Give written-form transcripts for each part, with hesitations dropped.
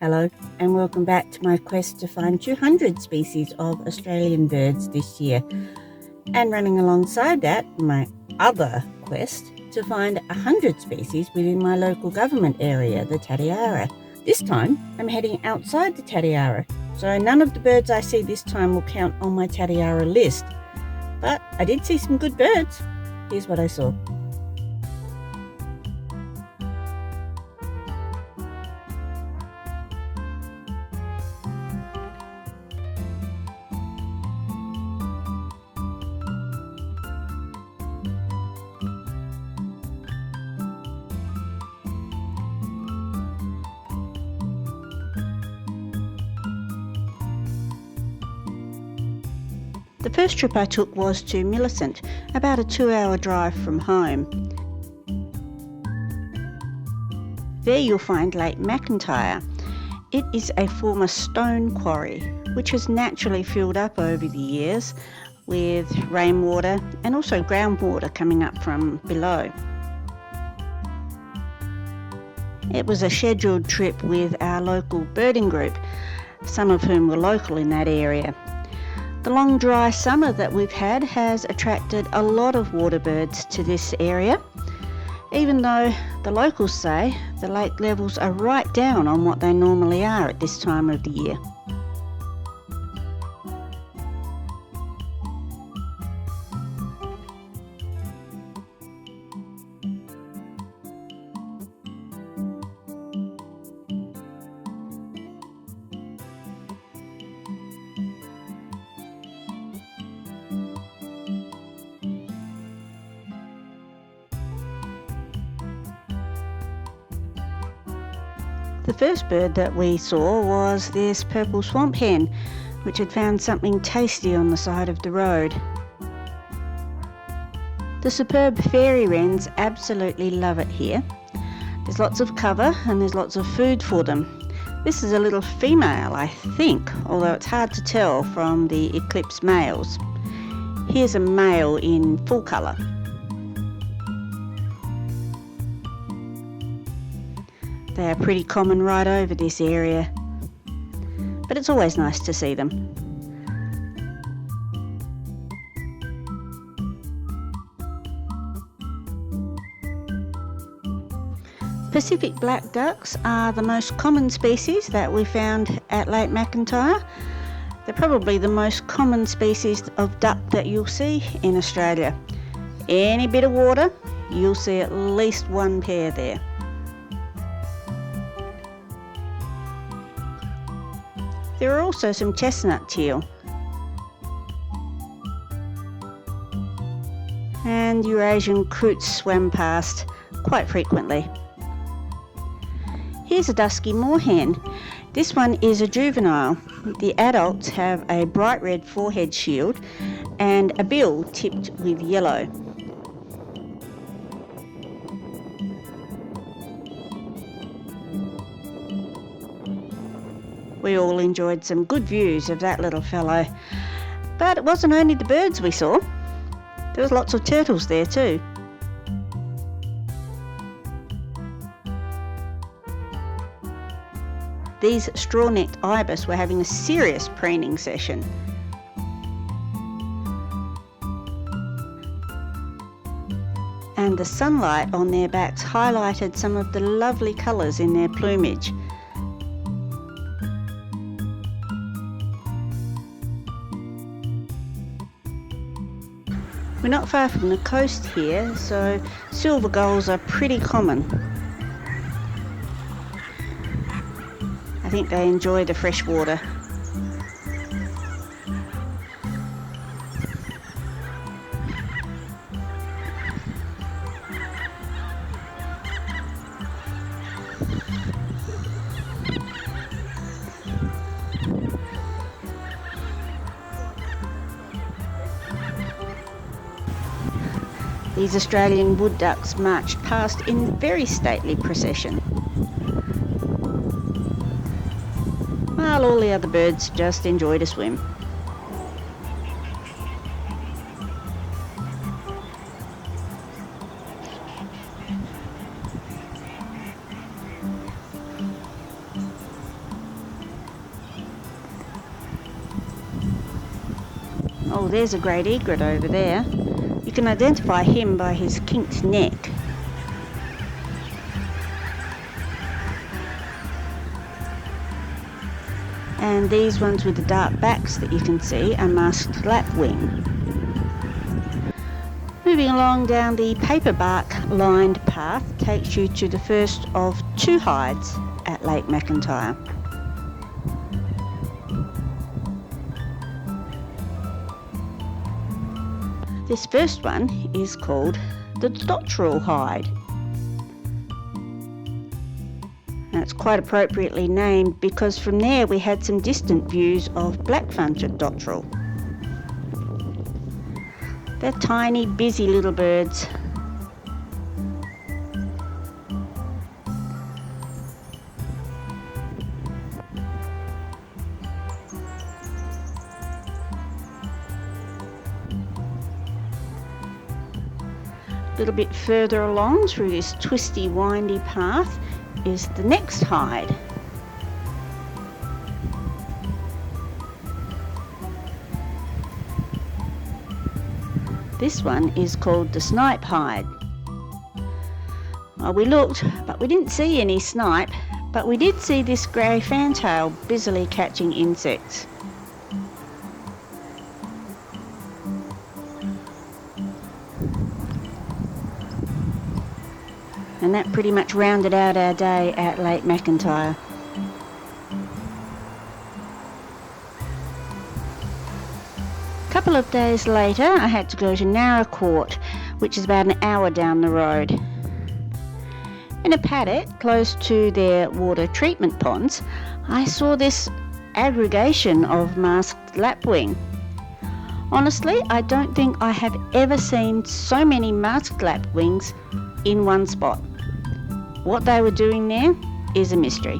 Hello and welcome back to my quest to find 200 species of Australian birds this year, and running alongside that my other quest to find 100 species within my local government area, the Tatiara. This time I'm heading outside the Tatiara, so none of the birds I see this time will count on my Tatiara list, but I did see some good birds. Here's what I saw. The first trip I took was to Millicent, about a 2-hour drive from home. There you'll find Lake McIntyre. It is a former stone quarry which has naturally filled up over the years with rainwater and also groundwater coming up from below. It was a scheduled trip with our local birding group, some of whom were local in that area. The long dry summer that we've had has attracted a lot of water birds to this area, even though the locals say the lake levels are right down on what they normally are at this time of the year. The first bird that we saw was this purple swamp hen, which had found something tasty on the side of the road. The superb fairy wrens absolutely love it here. There's lots of cover and there's lots of food for them. This is a little female, I think, although it's hard to tell from the eclipse males. Here's a male in full colour. They are pretty common right over this area, but it's always nice to see them. Pacific black ducks are the most common species that we found at Lake McIntyre. They're probably the most common species of duck that you'll see in Australia. Any bit of water, you'll see at least one pair there. There are also some chestnut teal and Eurasian coots swam past quite frequently. Here's a dusky moorhen. This one is a juvenile. The adults have a bright red forehead shield and a bill tipped with yellow. We all enjoyed some good views of that little fellow. But it wasn't only the birds we saw. There was lots of turtles there too. These straw-necked ibis were having a serious preening session. And the sunlight on their backs highlighted some of the lovely colours in their plumage. We're not far from the coast here, so silver gulls are pretty common. I think they enjoy the fresh water. These Australian wood ducks marched past in very stately procession, while all the other birds just enjoyed a swim. Oh, there's a great egret over there. You can identify him by his kinked neck. And these ones with the dark backs that you can see are masked lapwing. Moving along down the paperbark lined path takes you to the first of 2 hides at Lake McIntyre. This first one is called the Dotterel hide. And it's quite appropriately named because from there we had some distant views of black-fronted dotterel. They're tiny, busy little birds. A little bit further along through this twisty, windy path is the next hide. This one is called the snipe hide. Well, we looked, but we didn't see any snipe, but we did see this grey fantail busily catching insects. And that pretty much rounded out our day at Lake McIntyre. A couple of days later I had to go to Narracourt, which is about an hour down the road. In a paddock close to their water treatment ponds, I saw this aggregation of masked lapwing. Honestly, I don't think I have ever seen so many masked lapwings in one spot. What they were doing there is a mystery.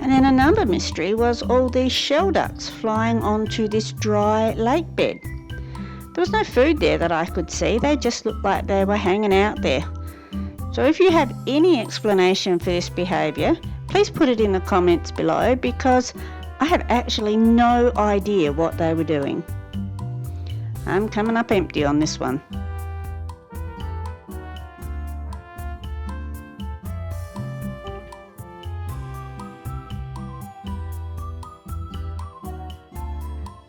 And then another mystery was all these shell ducks flying onto this dry lake bed. There was no food there that I could see, they just looked like they were hanging out there. So if you have any explanation for this behaviour, please put it in the comments below because I have actually no idea what they were doing. I'm coming up empty on this one.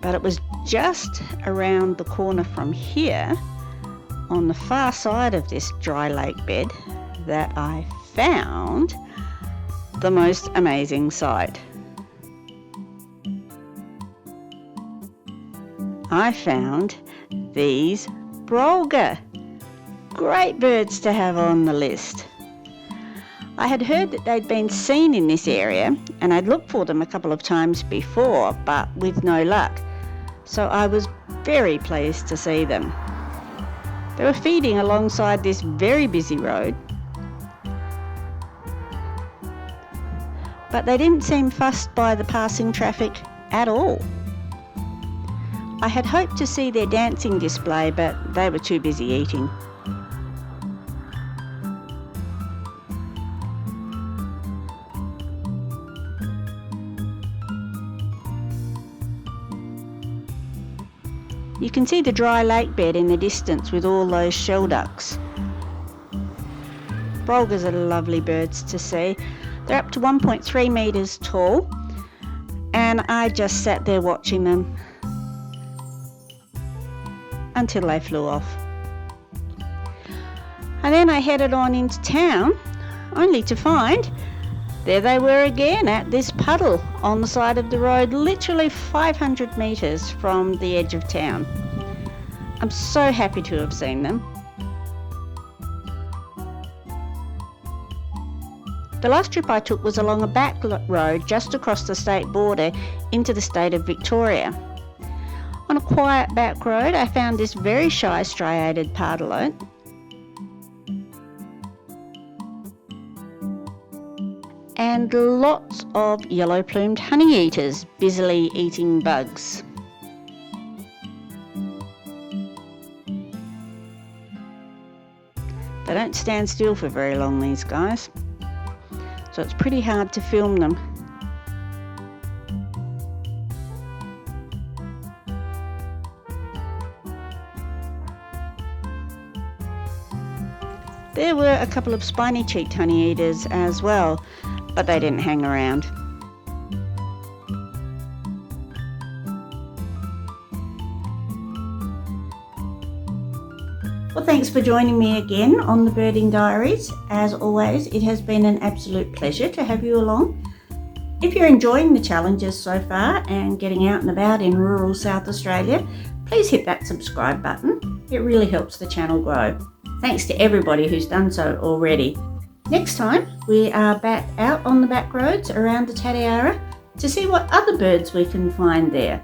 But it was just around the corner from here, on the far side of this dry lake bed, that I found the most amazing sight. I found these brolga. Great birds to have on the list. I had heard that they'd been seen in this area and I'd looked for them a couple of times before, but with no luck. So I was very pleased to see them. They were feeding alongside this very busy road, but they didn't seem fussed by the passing traffic at all. I had hoped to see their dancing display, but they were too busy eating. You can see the dry lake bed in the distance with all those shell ducks. Brolgas are lovely birds to see. They're up to 1.3 metres tall, and I just sat there watching them until they flew off. And then I headed on into town, only to find there they were again at this puddle on the side of the road, literally 500 metres from the edge of town. I'm so happy to have seen them. The last trip I took was along a back road just across the state border into the state of Victoria. On a quiet back road, I found this very shy striated pardalote. And lots of yellow-plumed honeyeaters busily eating bugs. They don't stand still for very long, these guys. So it's pretty hard to film them. There were a couple of spiny-cheeked honeyeaters as well, but they didn't hang around. Well, thanks for joining me again on the Birding Diaries. As always, it has been an absolute pleasure to have you along. If you're enjoying the challenges so far and getting out and about in rural South Australia, please hit that subscribe button. It really helps the channel grow. Thanks to everybody who's done so already. Next time, we are back out on the back roads around the Tatiara to see what other birds we can find there.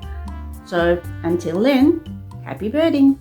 So until then, happy birding!